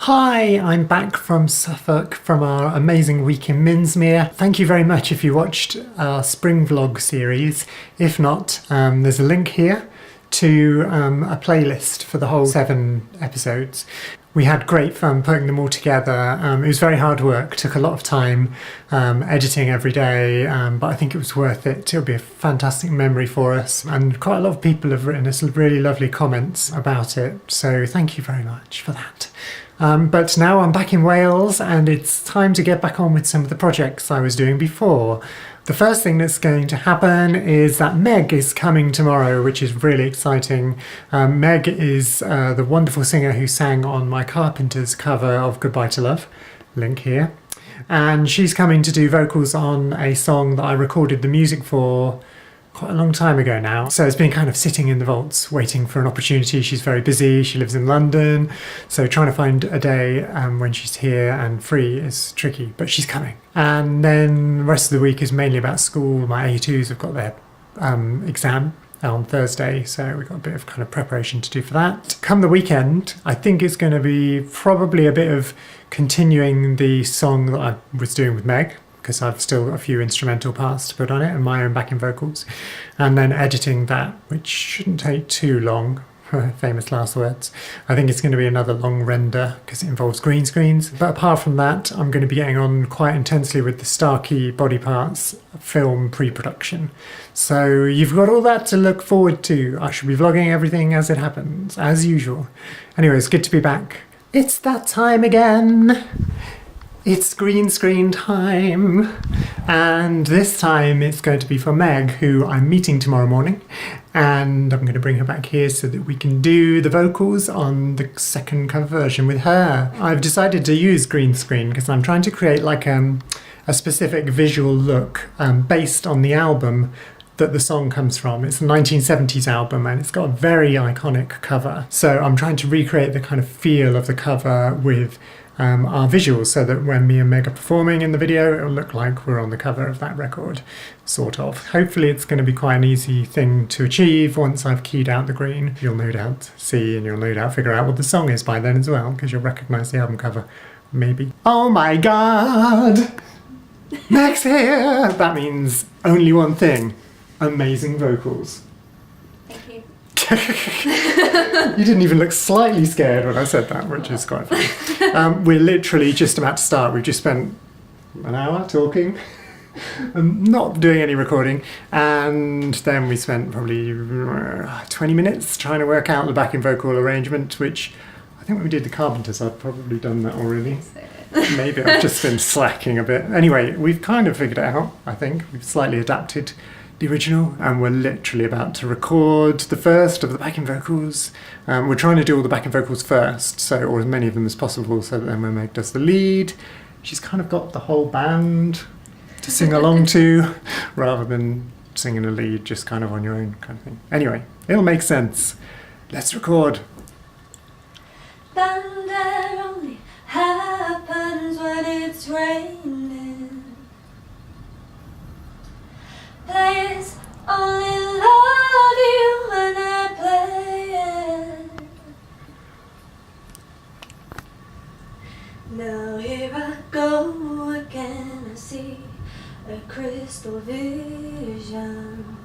Hi, I'm back from Suffolk from our amazing week in Minsmere. Thank you very much if you watched our spring vlog series. If not, there's a link here to a playlist for the whole 7 episodes. We had great fun putting them all together. It was very hard work, took a lot of time editing every day, but I think it was worth it. It'll be a fantastic memory for us, and quite a lot of people have written us really lovely comments about it, so thank you very much for that. But now I'm back in Wales and it's time to get back on with some of the projects I was doing before. The first thing that's going to happen is that Meg is coming tomorrow, which is really exciting. Meg is the wonderful singer who sang on my Carpenters cover of Goodbye to Love, link here. And she's coming to do vocals on a song that I recorded the music for quite a long time ago now. So it's been kind of sitting in the vaults waiting for an opportunity. She's very busy, she lives in London, so trying to find a day when she's here and free is tricky, but she's coming. And then the rest of the week is mainly about school. My A2s have got their exam on Thursday, so we've got a bit of kind of preparation to do for that. Come the weekend, I think it's going to be probably a bit of continuing the song that I was doing with Meg, because I've still got a few instrumental parts to put on it and my own backing vocals, and then editing that, which shouldn't take too long. Famous last words. I think it's going to be another long render because it involves green screens, but apart from that I'm going to be getting on quite intensely with the Starkey body parts film pre-production, so you've got all that to look forward to. I shall be vlogging everything as it happens, as usual. Anyway, it's good to be back. It's that time again. It's green screen time, and this time it's going to be for Meg, who I'm meeting tomorrow morning, and I'm going to bring her back here so that we can do the vocals on the second cover version with her. I've decided to use green screen because I'm trying to create like a specific visual look based on the album that the song comes from. It's a 1970s album and it's got a very iconic cover, so I'm trying to recreate the kind of feel of the cover with our visuals, so that when me and Meg are performing in the video, it'll look like we're on the cover of that record, sort of. Hopefully it's going to be quite an easy thing to achieve once I've keyed out the green. You'll no doubt see, and you'll no doubt figure out what the song is by then as well, because you'll recognise the album cover, maybe. Oh my god! Meg's here! That means only one thing. Amazing vocals. Thank you. You didn't even look slightly scared when I said that, which is quite funny. We're literally just about to start. We've just spent an hour talking, not doing any recording, and then we spent probably 20 minutes trying to work out the backing vocal arrangement, which I think when we did the Carpenters I'd probably done that already. Maybe I've just been slacking a bit. Anyway, we've kind of figured it out, I think. We've slightly adapted the original, and we're literally about to record the first of the backing vocals. We're trying to do all the backing vocals first, so, or as many of them as possible, so that then when Meg does the lead, she's kind of got the whole band to sing along to, rather than singing a lead just kind of on your own kind of thing. Anyway, it'll make sense. Let's record. Thunder only happens when it's raining. Players only love you when they're playing. Now here I go again, I see a crystal vision.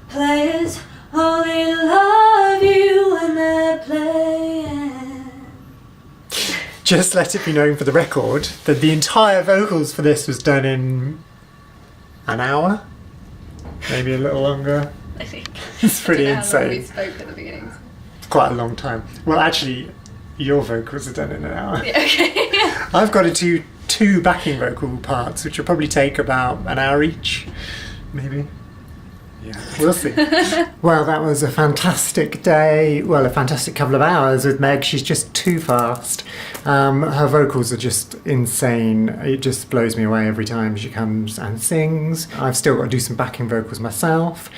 Players only love you when they're playing. Just let it be known for the record that the entire vocals for this was done in an hour, maybe a little longer. I think. It's pretty insane. We spoke at the beginning. Quite a long time. Well, actually, your vocals are done in an hour. Yeah, okay. I've got to do 2 backing vocal parts, which will probably take about an hour each, maybe. Yeah, we'll see. Well, that was a fantastic day. Well, a fantastic couple of hours with Meg. She's just too fast. Her vocals are just insane. It just blows me away every time she comes and sings. I've still got to do some backing vocals myself,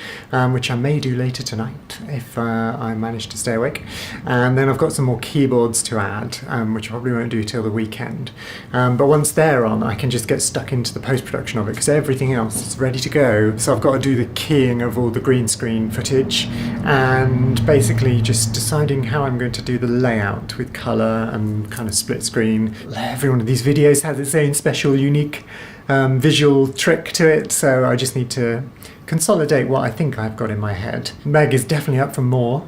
which I may do later tonight if I manage to stay awake. And then I've got some more keyboards to add, which I probably won't do till the weekend. But once they're on, I can just get stuck into the post-production of it, because everything else is ready to go. So I've got to do the keying editing of all the green screen footage and basically just deciding how I'm going to do the layout with colour and kind of split screen. Every one of these videos has its own special, unique visual trick to it, so I just need to consolidate what I think I've got in my head. Meg is definitely up for more,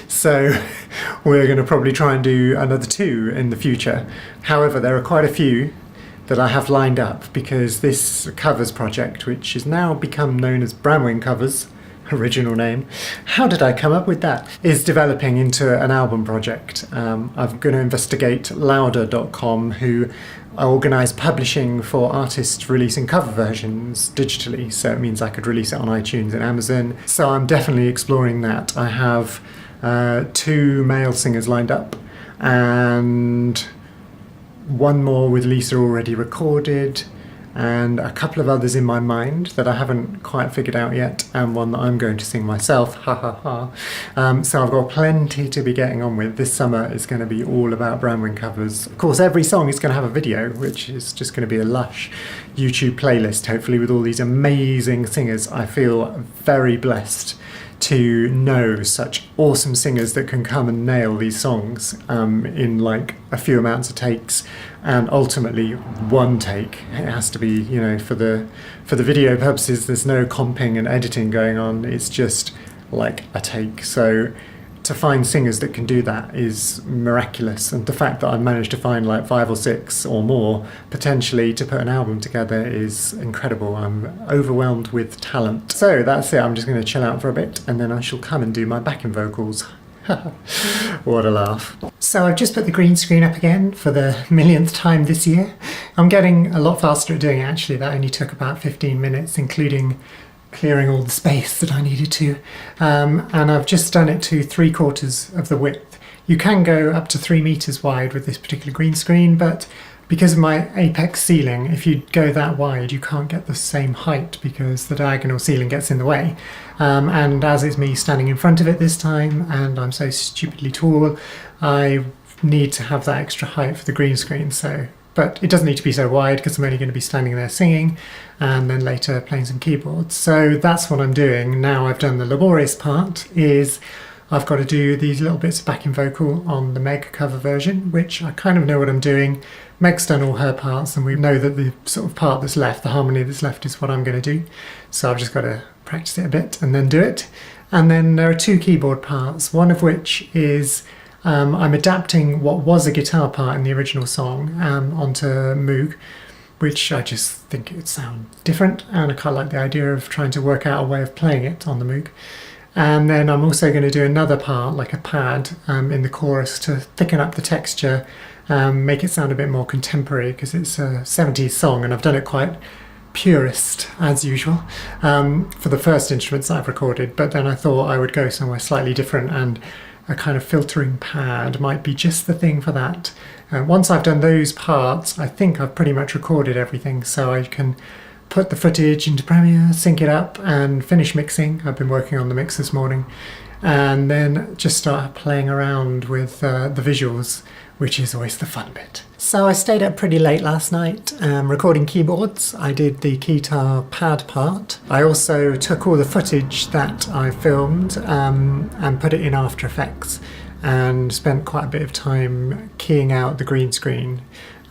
so we're going to probably try and do another 2 in the future. However, there are quite a few that I have lined up because this covers project, which has now become known as BranwenCovers, original name, how did I come up with that, is developing into an album project. I'm going to investigate louder.com, who organise publishing for artists releasing cover versions digitally, so it means I could release it on iTunes and Amazon. So I'm definitely exploring that. I have 2 male singers lined up and 1 more with Lisa already recorded, and a couple of others in my mind that I haven't quite figured out yet, and 1 that I'm going to sing myself, ha ha ha. So I've got plenty to be getting on with. This summer is going to be all about BranwenCovers. Of course, every song is going to have a video, which is just going to be a lush YouTube playlist, hopefully, with all these amazing singers. I feel very blessed to know such awesome singers that can come and nail these songs in like a few amounts of takes, and ultimately 1 take. It has to be, you know, for the video purposes, there's no comping and editing going on, it's just like a take. So to find singers that can do that is miraculous, and the fact that I've managed to find like 5 or 6 or more potentially to put an album together is incredible. I'm overwhelmed with talent. So that's it, I'm just going to chill out for a bit and then I shall come and do my backing vocals. What a laugh. So I've just put the green screen up again for the millionth time this year. I'm getting a lot faster at doing it actually. That only took about 15 minutes, including clearing all the space that I needed to, and I've just done it to 3/4 of the width. You can go up to 3 meters wide with this particular green screen, but because of my apex ceiling, if you go that wide you can't get the same height because the diagonal ceiling gets in the way, and as it's me standing in front of it this time and I'm so stupidly tall, I need to have that extra height for the green screen. So, but it doesn't need to be so wide because I'm only going to be standing there singing and then later playing some keyboards. So that's what I'm doing. Now I've done the laborious part, is I've got to do these little bits of backing vocal on the Meg cover version, which I kind of know what I'm doing. Meg's done all her parts and we know that the sort of part that's left, the harmony that's left, is what I'm going to do. So I've just got to practice it a bit and then do it. And then there are 2 keyboard parts, one of which is I'm adapting what was a guitar part in the original song onto Moog, which I just think it would sound different, and I quite like the idea of trying to work out a way of playing it on the Moog. And then I'm also going to do another part, like a pad, in the chorus to thicken up the texture, make it sound a bit more contemporary, because it's a 70s song and I've done it quite purist as usual for the first instruments I've recorded, but then I thought I would go somewhere slightly different, and a kind of filtering pad might be just the thing for that. Once I've done those parts, I think I've pretty much recorded everything, so I can put the footage into Premiere, sync it up and finish mixing. I've been working on the mix this morning, and then just start playing around with the visuals, which is always the fun bit. So I stayed up pretty late last night recording keyboards. I did the guitar pad part. I also took all the footage that I filmed and put it in After Effects, and spent quite a bit of time keying out the green screen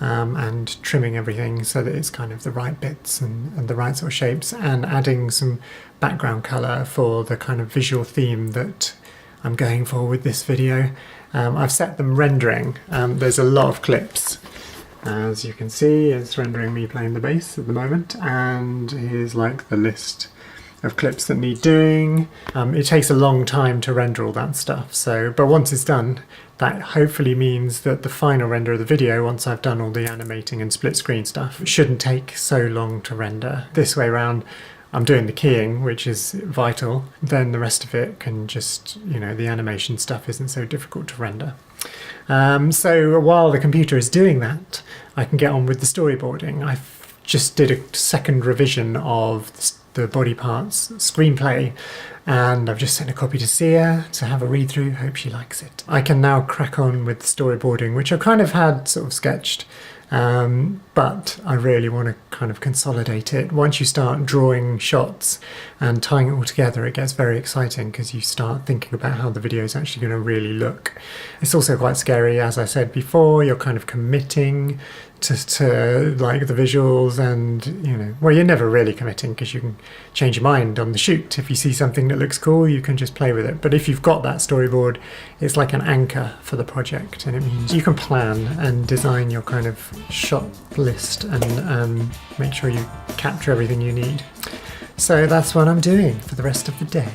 and trimming everything so that it's kind of the right bits and the right sort of shapes, and adding some background colour for the kind of visual theme that I'm going for with this video. I've set them rendering. There's a lot of clips. As you can see, it's rendering me playing the bass at the moment, and here's like the list of clips that need doing. It takes a long time to render all that stuff, so but once it's done, that hopefully means that the final render of the video, once I've done all the animating and split screen stuff, shouldn't take so long to render. This way around, I'm doing the keying, which is vital, then the rest of it can just, you know, the animation stuff isn't so difficult to render. So while the computer is doing that, I can get on with the storyboarding. I just did a second revision of the body parts screenplay, and I've just sent a copy to Sia to have a read through. Hope she likes it. I can now crack on with the storyboarding, which I kind of had sort of sketched But I really want to kind of consolidate it. Once you start drawing shots and tying it all together, it gets very exciting because you start thinking about how the video is actually going to really look. It's also quite scary, as I said before. You're kind of committing to like the visuals, and well, you're never really committing because you can change your mind on the shoot. If you see something that looks cool, you can just play with it. But if you've got that storyboard, it's like an anchor for the project, and it means you can plan and design your kind of shot list and make sure you capture everything you need. So that's what I'm doing for the rest of the day.